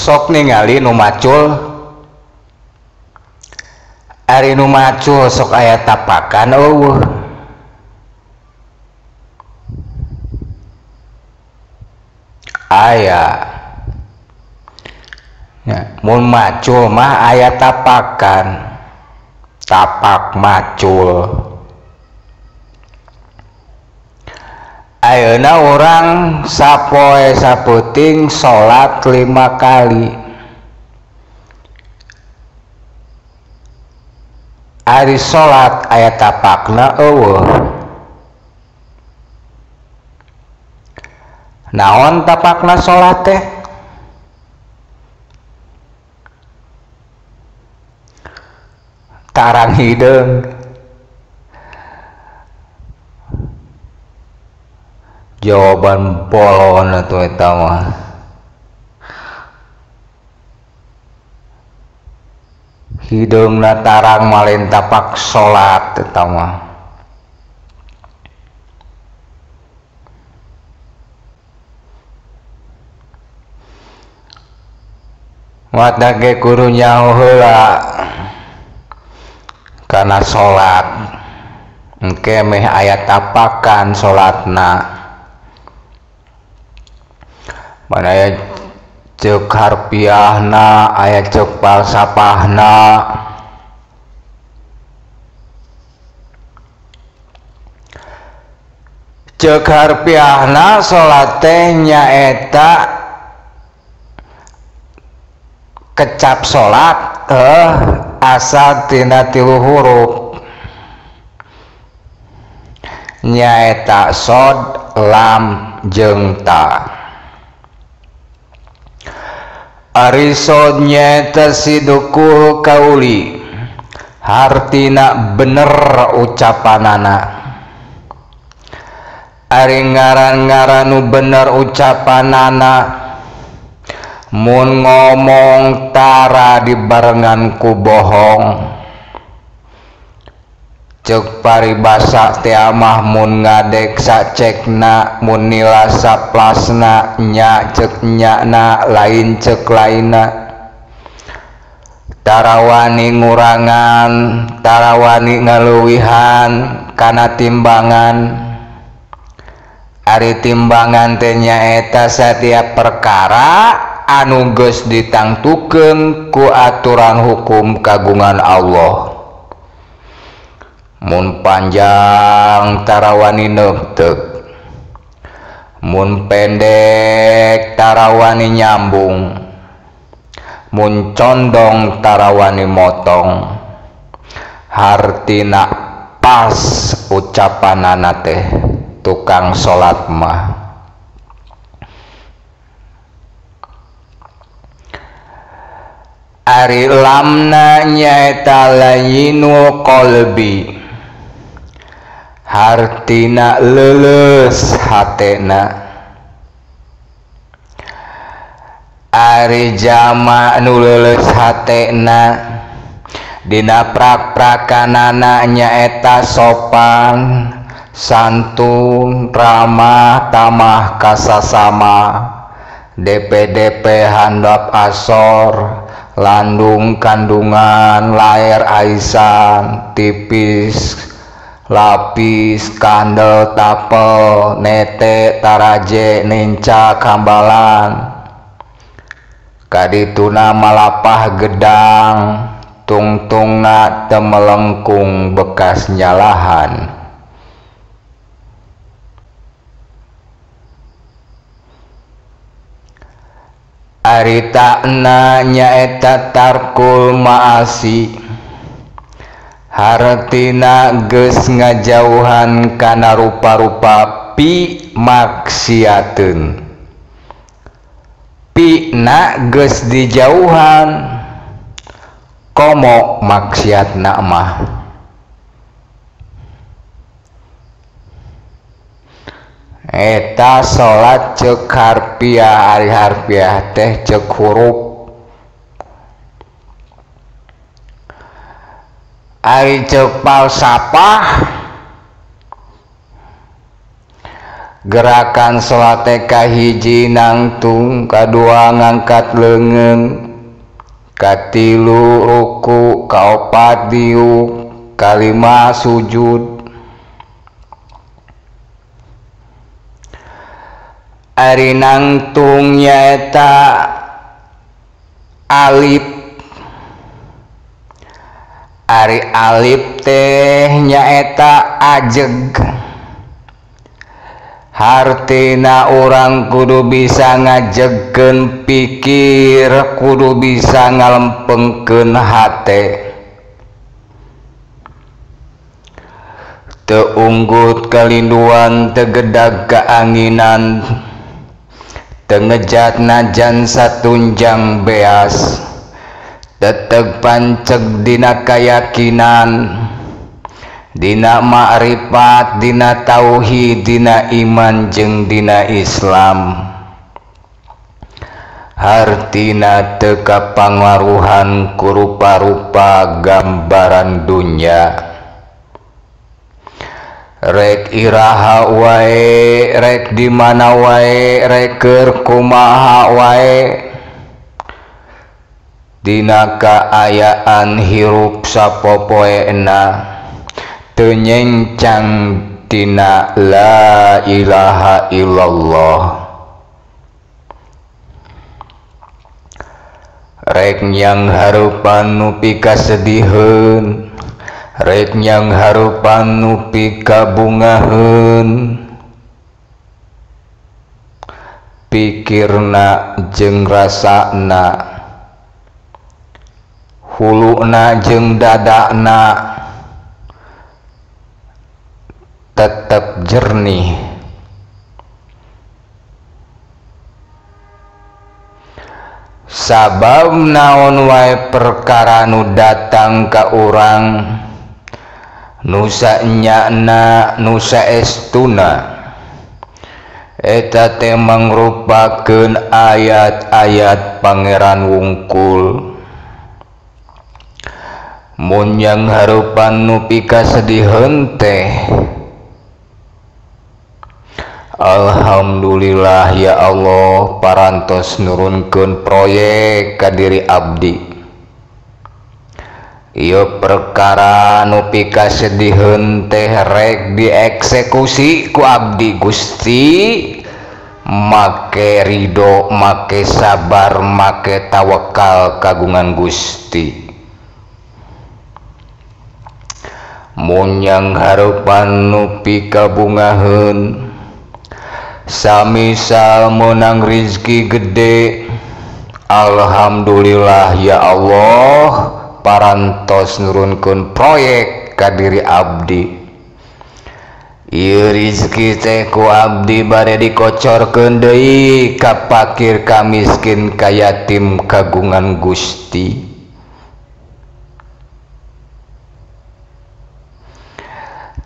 sok ningali nu macul. Ari nu macul sok aya tapakan eueuh. Aya ya, mun macul mah aya tapakan, tapak macul. Ayeuna orang sapoe sapeuting salat 5 kali. Ari salat aya tapakna eueuh. Naon tapakna salat teh? Tarang hideung. Jawaban bolon atuh eta mah. Hideungna tarang malen tapak salat eta mah. Wadna ge kudu nyaho heula kana salat. Engke meh aya tapakan salatna. Mana aya ceuk harfiahna, aya ceuk falsafahna. Ceuk harfiahna salat teh nyaeta kecap salat asal tina 3 huruf. Nyaeta sod, lam, jeung ta. Ari sod nyaeta sidukul kauli, hartina bener ucapanana. Ari ngaran-ngaran nu bener ucapanana, mun ngomong tara dibarengan ku bohong. Ceuk paribasa teh mah mun ngadek sacekna, mun nila saplasna, nya ceuk nyana, lain ceuk lainna. Tarawani ngurangan, tarawani ngaleuwihan kana timbangan. Ari timbangan teh nyaeta satiap perkara anu geus ditangtukeun ku aturan hukum kagungan Allah. Mun panjang tarawani neuteuk, mun pendek tarawani nyambung, mun condong tarawani motong. Hartina pas ucapanana teh tukang salat mah. Ari lamna nyaeta layyinul qalbi, hartina leuleus hatena. Ari jama nu leuleus hatena dina prak-prakanana nyaeta sopan, santun, ramah, tamah kasasama, DP handap asor, landung kandungan, lair aisan, tipis lapis, kandel tapel, nete taraje ninca kambalan. Kadituna malapah gedang, tungtungna teu melengkung bekas nyalahan. Aritana nyaeta tarkul ma'asi, hartina geus ngajauhan kana rupa-rupa pi maksiateun. Pi na geus dijauhan, komo maksiatna mah. Eta salat ceuk harfiah, ari harfiah teh ceuk huruf. Ari ceuk falsafah Gerakan salat teh kahiji nangtung, kadua ngangkat leungeun, katilu ruku, kaopat diuk, kalima sujud. Ari nangtung nyaeta alif. Ari alif teh nyaeta ajeg. Hartina urang kudu bisa ngajegkeun pikir, kudu bisa ngalempengkeun hate. Teu unggut kalinduan, teu gedag kaanginan, teu ngejat najan satunjang beas, teteg panceg dina kayakinan, dina ma'rifat, dina tauhid, dina iman jeung dina Islam. Hartina teu kapangaruhan ku rupa-rupa gambaran dunya. Rek iraha wae, rek di mana wae, rek keur kumaha wae, dina kaayaan hirup sapopoena teu nyencang dina la ilaha illallah. Rek nyang harupan nu pikasediheun, rek nyang harupan nu pikabungaheun, pikirna jeung rasana, huluna jeung dadana tetep jernih. Sabab naon wae perkara nu datang ka urang, nu sanyana, nu saestuna, eta teh mangrupakeun ayat-ayat Pangeran wungkul. Mun yang harupan nu pikasediheun teh, alhamdulillah ya Allah parantos nurunkeun proyek ka diri abdi. Ieu perkara nu pikasediheun teh rek dieksekusi ku abdi Gusti, make ridho, make sabar, make tawakal kagungan Gusti. Mun yang harupan nu pikabungaheun, samisal menang rizki gede, alhamdulillah ya Allah parantos nurunkeun proyek ka diri abdi. Ieu rizki teh ku abdi bade dikocorkeun deui ka fakir, ka miskin, ka yatim kagungan Gusti.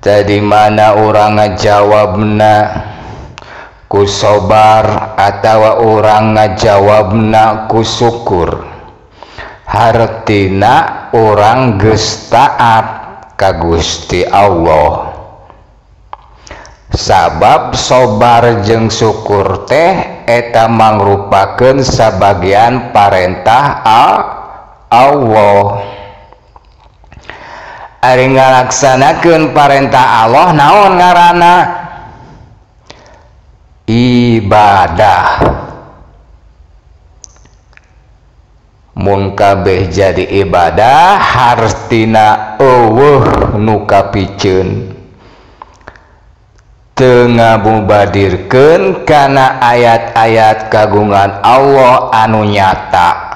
Tadi mana urang ngajawabna ku sobar atawa urang ngajawabna ku syukur, hartina urang geus taat ka Gusti Allah. Sabab sobar jeung syukur teh eta mangrupakeun sabagian parentah Allah. Ari ngalaksanakeun parentah Allah naon ngaranna? Ibadah. Mun kabeh jadi ibadah, hartina eueuh nu kapikeun, teu ngamubadirkeun kana ayat-ayat kagungan Allah anu nyata.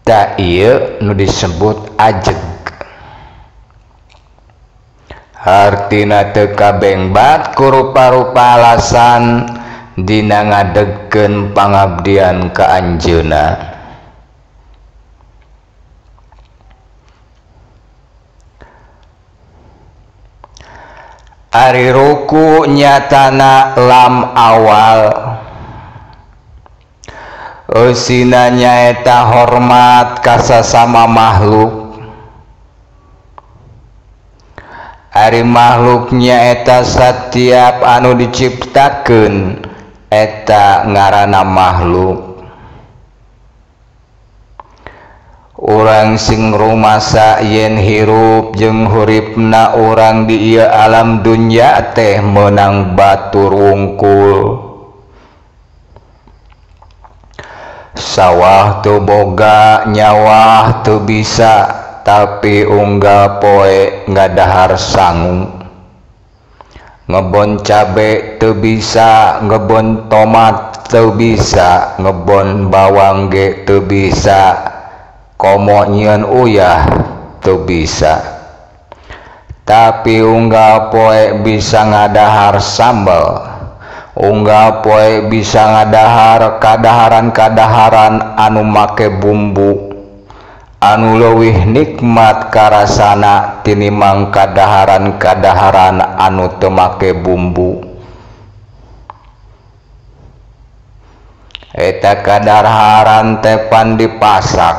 Da ieu nu disebut ajeg. Hartina teu kabengbat ku rupa-rupa alasan dina ngadegkeun pangabdian ka anjeunna. Ari ruku nyatana lam awal, eusina nyaeta hormat ka sasama makhluk. Ari makhluknya eta setiap anu diciptakeun eta ngaranna makhluk. Urang sing rumasa yen hirup jeung huripna urang di ieu alam dunya teh meunang batur wungkul. Sawah teu boga nyawa teu bisa, tapi unggal poe ngadahar sangu. Ngebon cabe teu bisa, ngebon tomat teu bisa, ngebon bawang ge teu bisa, komo nyieun uyah teu bisa. Tapi unggal poe bisa ngadahar sambal, unggal poe bisa ngadahar kadaharan-kadaharan anu make bumbu anu leuwih nikmat karasana tinimbang kadaharan-kadaharan anu teu make bumbu. Eta kadaharan teh pan dipasak,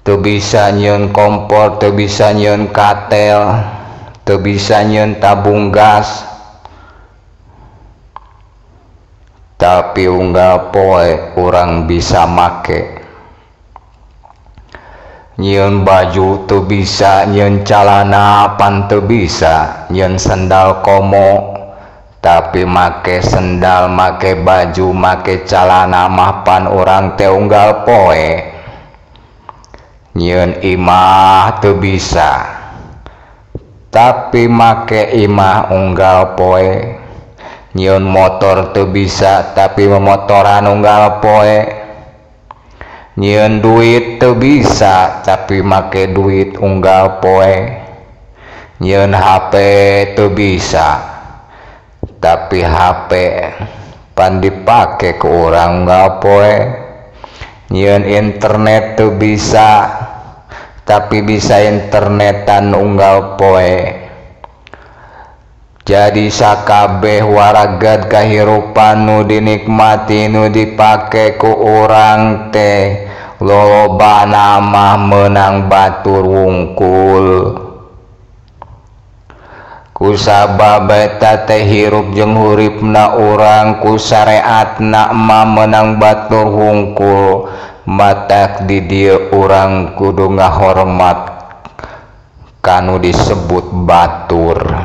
teu bisa nyieun kompor, teu bisa nyieun katel, teu bisa nyieun tabung gas. Tapi unggal poe urang bisa make. Nyieun baju teu bisa, nyieun calana pan teu bisa, nyieun sendal komo, tapi make sendal, make baju, make calana mah pan urang teh unggal poe. Nyieun imah teu bisa, tapi make imah unggal poe. Nyieun motor teu bisa, tapi memotoran unggal poe. Nyieun duit teu bisa, tapi make duit unggal poe. Nyieun HP teu bisa, tapi HP pan dipake ku urang unggal poe. Nyieun internet teu bisa, tapi bisa internetan unggal poe. Jadi sakabeh waragad kahirupan nu dinikmati nu dipake ku urang teh lolobana mah meunang batur wungkul. Kusabab eta teh hirup jeung huripna urang ku syariatna mah meunang batur wungkul, matak di dieu urang kudu ngahormat kanu disebut batur.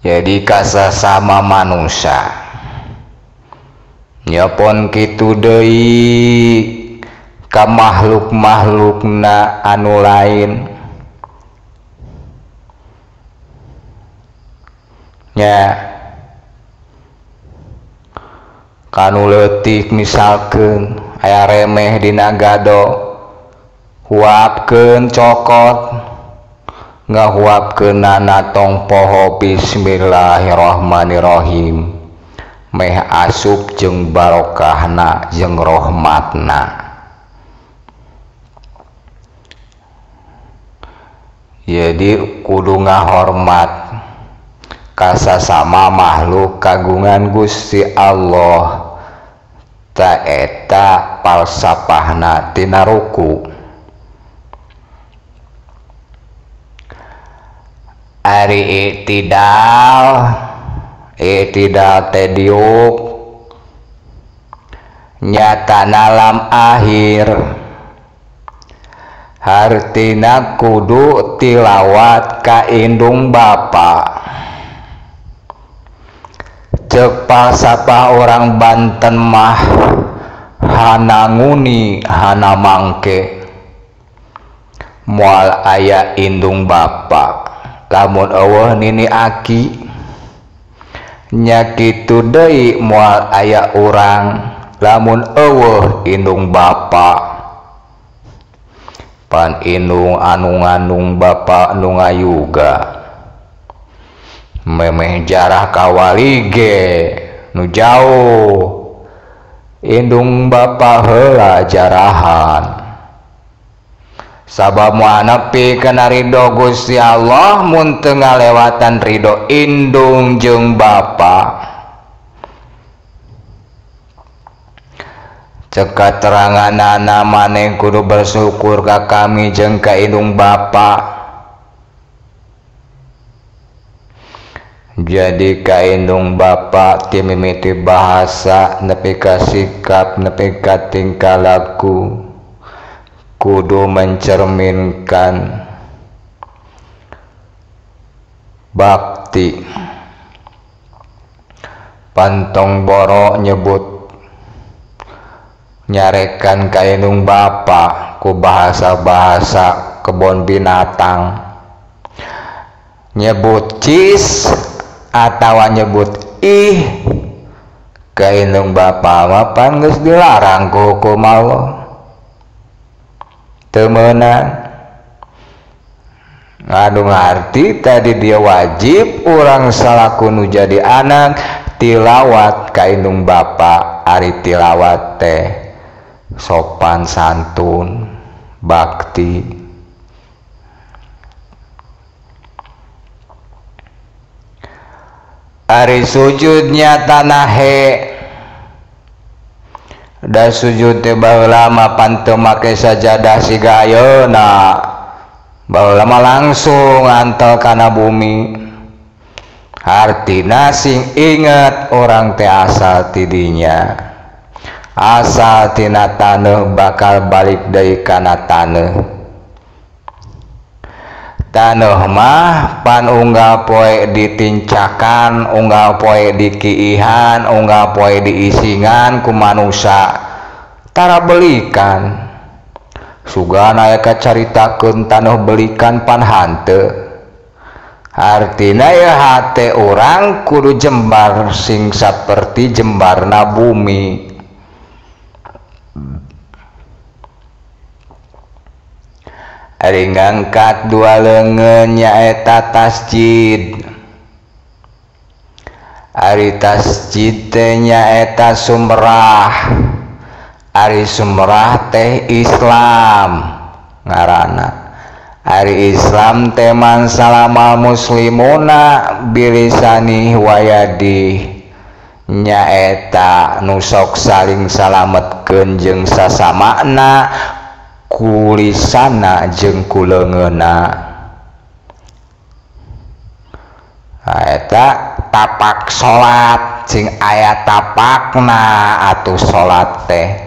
Jadi kasasama manusia nyapon kitu deui ka makhluk-makhlukna anu lain nya. Kanu leutik misalkeun aya remeh dina gado, huapkeun cokot, ngahuapkeunana tong poho bismillahirrahmanirrahim, meh asup jeung barokahna jeung rahmatna. Jadi kudu ngahormat ka sasama makhluk kagungan Gusti Allah, ta eta falsafahna tina ruku. Ari i'tidal teh diuk nyatana lam akhir, hartina kudu tilawat ka indung bapa. Ceuk falsafah orang Banten mah hana nguni hana mangke, moal aya indung bapa lamun eueuh nini aki, nya kitu deui moal aya urang lamun eueuh indung bapa. Pan indung anu ngandung bapa nu ngayuga, memeh jarah kawali ge nu jauh, indung bapa heula jarahan. Sabab moal nepi kana ridho Gusti Allah mun teu ngalewatan ridho indung jeung bapa. Cek kateranganana maneh kudu bersyukur ka kami jeung ka indung Bapa. Jadi ka indung Bapa ti mimiti bahasa nepi ka sikap nepi ka tingkah laku kudu mencerminkan bakti. Pantong Boro nyebut nyarekan ka indung Bapa ku bahasa-bahasa kebon binatang, nyebut cis atawa nyebut ih ka indung Bapa mah pan geus dilarang ku hukum Allah. Teu meunang ngadu ngarti tadi dia wajib urang salaku nu jadi anak tilawat ka indung Bapa. Ari tilawat teh sopan santun bakti. Ari sujudnya tanah he da sujud teh baheula mah pan teu make sajadah siga ayeuna, baheula mah langsung antel kana bumi. Artina sing inget orang teh asal tidinya, asal tina taneuh bakal balik deui kana taneuh. Taneuh mah pan unggal poe ditincakan, unggal poe dikiihan, unggal poe diisingan ku manusia tara belikan. Sugana aya kacaritakeun taneuh belikan pan hanteu. Artina ya hate orang kudu jembar sing saperti jembarna bumi. Ari ngangkat dua leungeun nyaeta tasjid. Ari tasjid teh nyaeta sumrah. Ari sumrah teh Islam ngaranna. Ari Islam teman salamal muslimuna bilisani wayadi nyaeta nu sok saling salametkeun jeung sasamana kulisana jeung kuleungeuna. Eta tapak salat sing aya tapakna atuh salat teh.